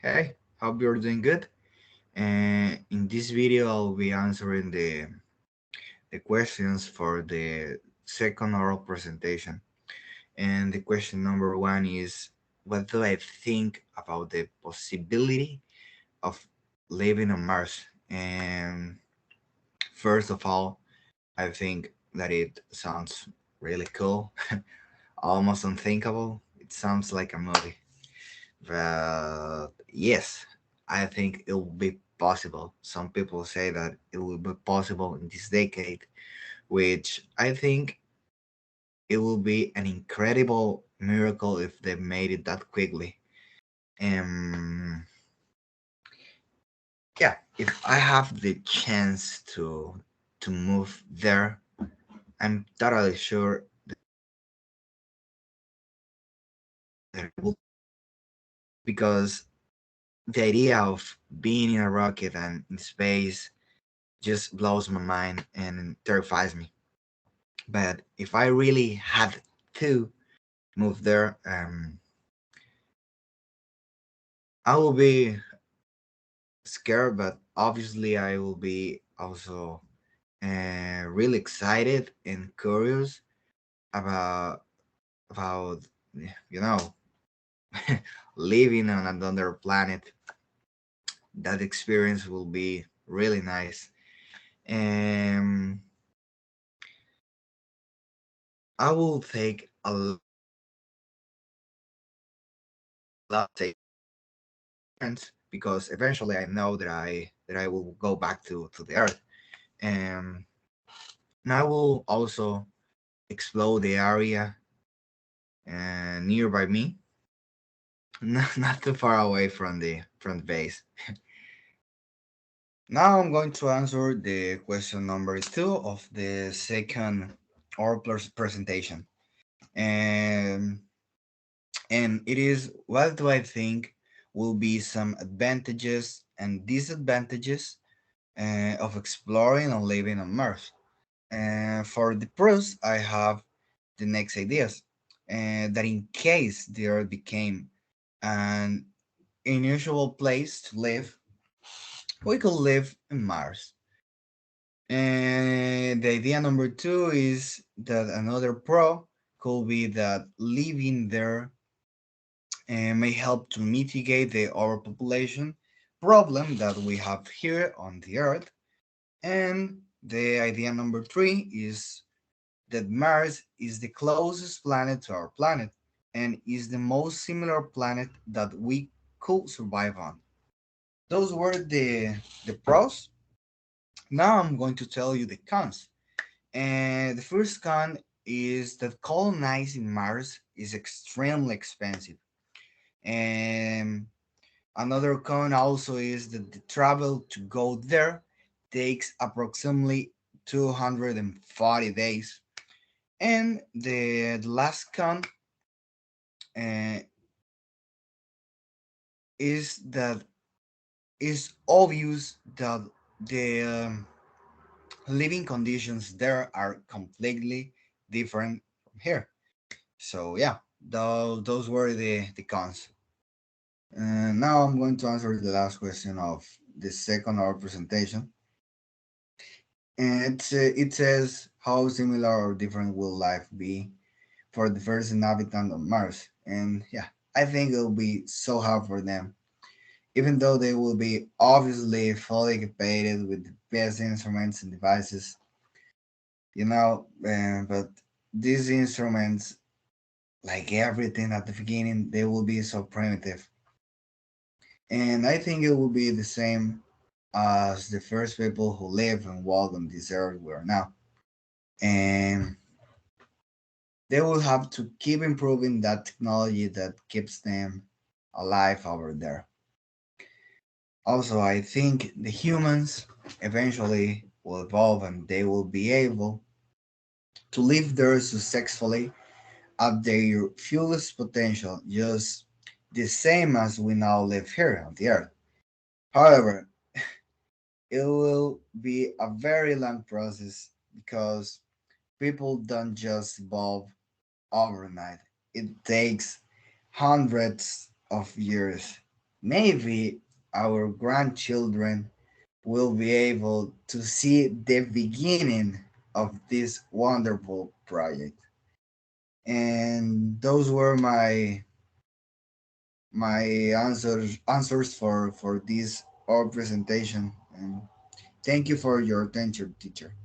Hey, hope you're doing good. And in this video, I'll be answering the questions for the second oral presentation. And the question number one is, what do I think about the possibility of living on Mars? And first of all, I think that it sounds really cool, almost unthinkable. It sounds like a movie. But yes, I think it will be possible. Some people say that it will be possible in this decade, which I think it will be an incredible miracle if they made it that quickly. Um, yeah, if I have the chance to move there, I'm totally sure that I will, because the idea of being in a rocket and in space just blows my mind and terrifies me. But if I really had to move there, I will be scared, but obviously I will be also really excited and curious about about you know living on another planet. That experience will be really nice. And I will take a lot of because eventually I know that I will go back to the earth. And I will also explore the area nearby me, not too far away from the base. Now I'm going to answer the question number two of the second or plus presentation. And and it is, what do I think will be some advantages and disadvantages of exploring and living on Mars? And for the pros, I have the next ideas. That in case the Earth became an unusual place to live, we could live in Mars. And the idea number two is that another pro could be that living there may help to mitigate the overpopulation problem that we have here on the Earth. And the idea number three is that Mars is the closest planet to our planet and is the most similar planet that we could survive on. Those were the pros. Now I'm going to tell you the cons. And the first con is that colonizing Mars is extremely expensive. And another con also is that the travel to go there takes approximately 240 days. And the last con uh, is that it's obvious that the living conditions there are completely different from here. So yeah, those were the cons. And now I'm going to answer the last question of the second hour presentation. And it says, how similar or different will life be for the first inhabitant of Mars? And yeah, I think it'll be so hard for them, even though they will be obviously fully equipped with the best instruments and devices, but these instruments, like everything at the beginning, they will be so primitive. And I think it will be the same as the first people who live and walk on this earth we are now. And they will have to keep improving that technology that keeps them alive over there. Also, I think the humans eventually will evolve and they will be able to live there successfully at their fullest potential, just the same as we now live here on the earth. However, it will be a very long process because people don't just evolve overnight. It takes hundreds of years. maybe our grandchildren will be able to see the beginning of this wonderful project. And those were my answers for this our presentation. And thank you for your attention, teacher.